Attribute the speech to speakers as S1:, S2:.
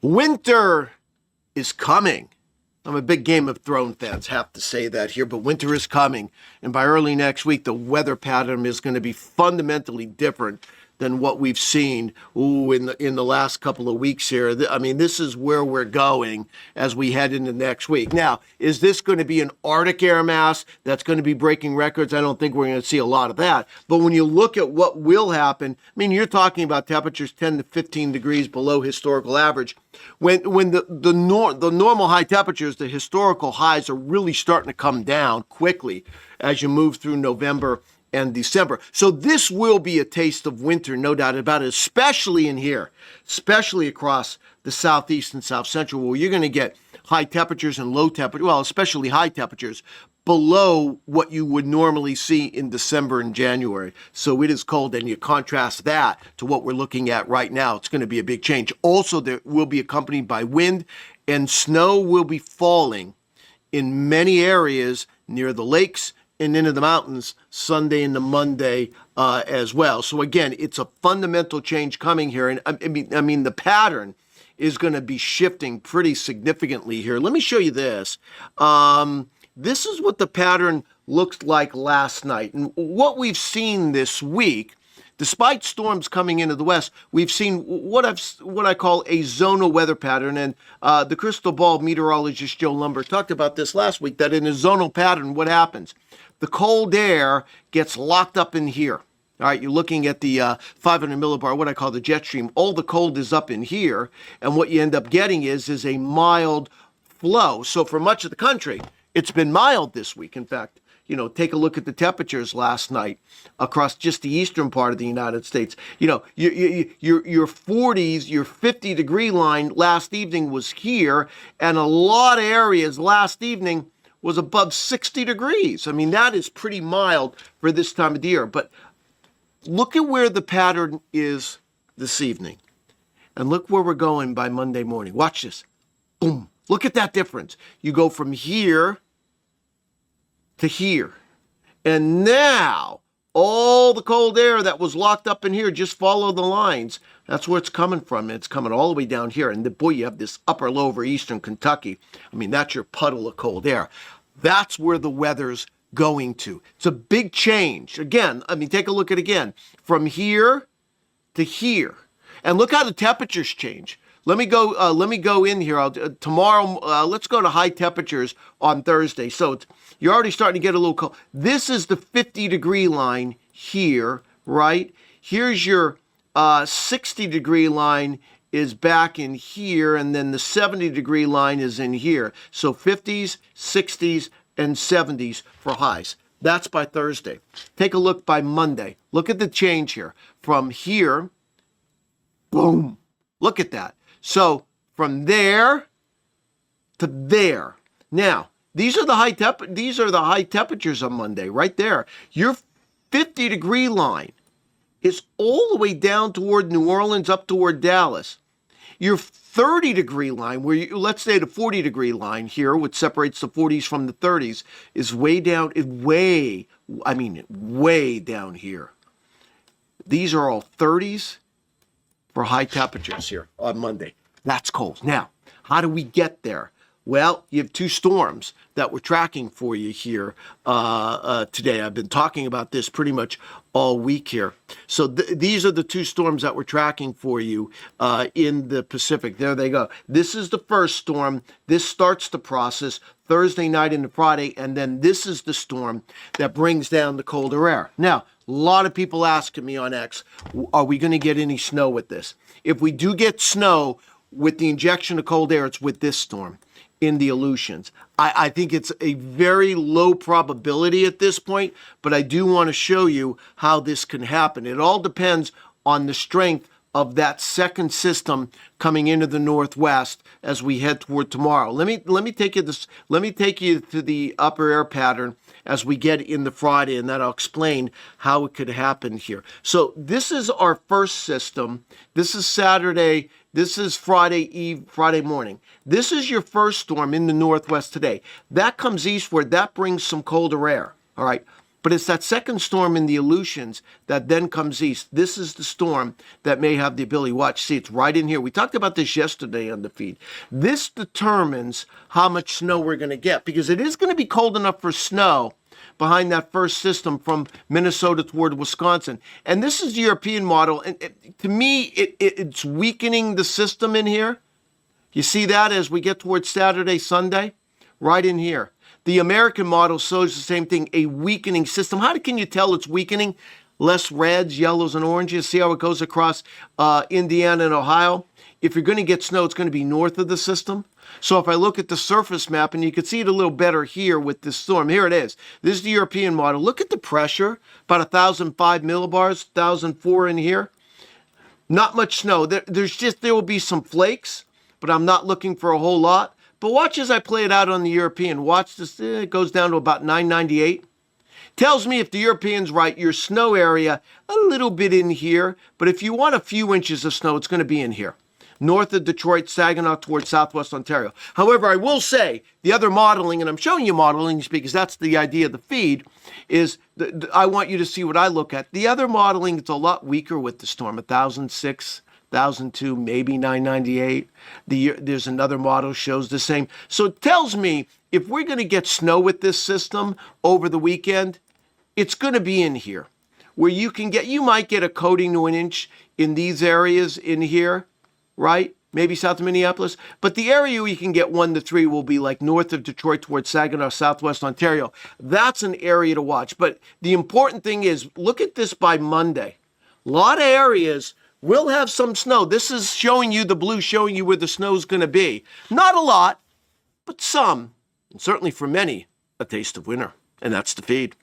S1: Winter is coming. I'm a big Game of Thrones fan, have to say that here, but winter is coming. And by early next week, the weather pattern is going to be fundamentally different than what we've seen in the last couple of weeks here. I mean, this is where we're going as we head into next week. Now, is this going to be an Arctic air mass that's going to be breaking records? I don't think we're going to see a lot of that. But when you look at what will happen, I mean, you're talking about temperatures 10 to 15 degrees below historical average. When the normal high temperatures, the historical highs are really starting to come down quickly as you move through November and December. So this will be a taste of winter, no doubt about it, especially in here, especially across the southeast and south central, where you're going to get high temperatures and low temperatures, well, especially high temperatures below what you would normally see in December and January. So it is cold, and you contrast that to what we're looking at right now. It's going to be a big change. Also, there will be accompanied by wind, and snow will be falling in many areas near the lakes and into the mountains Sunday into Monday as well. So again, it's a fundamental change coming here. And I mean, the pattern is going to be shifting pretty significantly here. Let me show you this. This is what the pattern looked like last night. And what we've seen this week, despite storms coming into the west, we've seen what I call a zonal weather pattern. And the crystal ball meteorologist Joe Lumber talked about this last week, that in a zonal pattern, what happens? The cold air gets locked up in here. All right, you're looking at the 500 millibar, what I call the jet stream. All the cold is up in here, and what you end up getting is a mild flow. So for much of the country, it's been mild this week. In fact, you know, take a look at the temperatures last night across just the eastern part of the United States. You know, your 40s, your 50-degree line last evening was here, and a lot of areas last evening was above 60 degrees. I mean, that is pretty mild for this time of the year. But look at where the pattern is this evening. And look where we're going by Monday morning. Watch this. Boom. Look at that difference. You go from here to here. And now, all the cold air that was locked up in here, just follow the lines. That's where it's coming from. It's coming all the way down here. And boy, you have this upper low over eastern Kentucky. I mean, that's your puddle of cold air. That's where the weather's going to. It's a big change. Again, I mean, take a look at it again. From here to here. And look how the temperatures change. Let me go in here. Tomorrow, let's go to high temperatures on Thursday. So you're already starting to get a little cold. This is the 50-degree line here, right? Here's your 60-degree line is back in here, and then the 70-degree line is in here. So 50s, 60s, and 70s for highs. That's by Thursday. Take a look by Monday. Look at the change here. From here, boom. Look at that. So from there to there. Now, these are the high temperatures on Monday, right there. Your 50-degree line is all the way down toward New Orleans, up toward Dallas. Your 30-degree line, let's say the 40-degree line here, which separates the 40s from the 30s, is way down, way down here. These are all 30s for high temperatures here on Monday. That's cold. Now, how do we get there? Well, you have two storms that we're tracking for you here today. I've been talking about this pretty much all week here. So these are the two storms that we're tracking for you in the Pacific. There they go. This is the first storm. This starts the process Thursday night into Friday, and then this is the storm that brings down the colder air. Now, a lot of people asking me on X, are we going to get any snow with this? If we do get snow with the injection of cold air, it's with this storm in the Aleutians. I think it's a very low probability at this point, but I do want to show you how this can happen. It all depends on the strength of that second system coming into the northwest as we head toward tomorrow. Let me take you to the upper air pattern as we get into Friday, and then I'll explain how it could happen here. So this is our first system. This is Saturday. This is Friday morning. This is your first storm in the northwest today. That comes eastward. That brings some colder air. All right. But it's that second storm in the Aleutians that then comes east. This is the storm that may have the ability. Watch, see, it's right in here. We talked about this yesterday on the feed. This determines how much snow we're going to get, because it is going to be cold enough for snow behind that first system from Minnesota toward Wisconsin. And this is the European model. And to me, it's weakening the system in here. You see that as we get towards Saturday, Sunday, right in here. The American model shows the same thing, a weakening system. How can you tell it's weakening? Less reds, yellows, and oranges. See how it goes across Indiana and Ohio? If you're going to get snow, it's going to be north of the system. So if I look at the surface map, and you can see it a little better here with this storm. Here it is. This is the European model. Look at the pressure, about 1,005 millibars, 1,004 in here. Not much snow. There will be some flakes, but I'm not looking for a whole lot. But watch as I play it out on the European. Watch this. It goes down to about 998. Tells me if the European's right, your snow area, a little bit in here. But if you want a few inches of snow, it's going to be in here. North of Detroit, Saginaw towards southwest Ontario. However, I will say the other modeling, and I'm showing you modeling because that's the idea of the feed, is I want you to see what I look at. The other modeling is a lot weaker with the storm, 1,006. 1,002, maybe 998. There's another model shows the same. So it tells me if we're going to get snow with this system over the weekend, it's going to be in here, where you might get a coating to an inch in these areas in here, right? Maybe south of Minneapolis. But the area where you can get 1 to 3 will be like north of Detroit towards Saginaw, southwest Ontario. That's an area to watch. But the important thing is, look at this by Monday. A lot of areas will have some snow. This is showing you the blue, showing you where the snow is going to be. Not a lot, but some. And certainly for many, a taste of winter. And that's the feed.